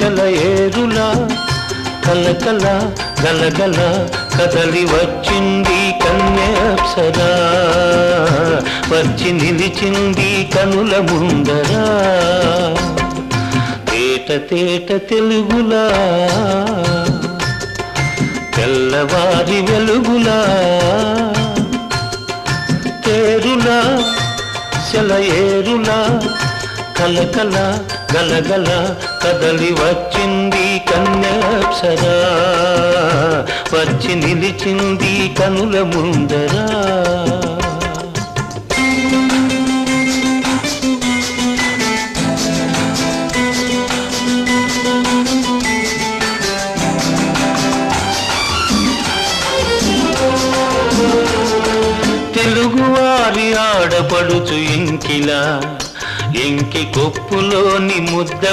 సెలయేరులా కలకల గలగల కదలి వచ్చింది కన్య అప్సరా వచ్చి నిలిచింది కనుల ముందరా తేట తేట తెలుగులా తెల్లవారి వెలుగులా తేరులా సెలయేరులా కలకల గలగల కదలి వచ్చింది కన్య అప్సరా వచ్చి నిలిచింది కనుల ముందరా తెలుగువారి ఆడపడుచు ఇంకిలా ఇంకి కొప్పులోని ముద్ద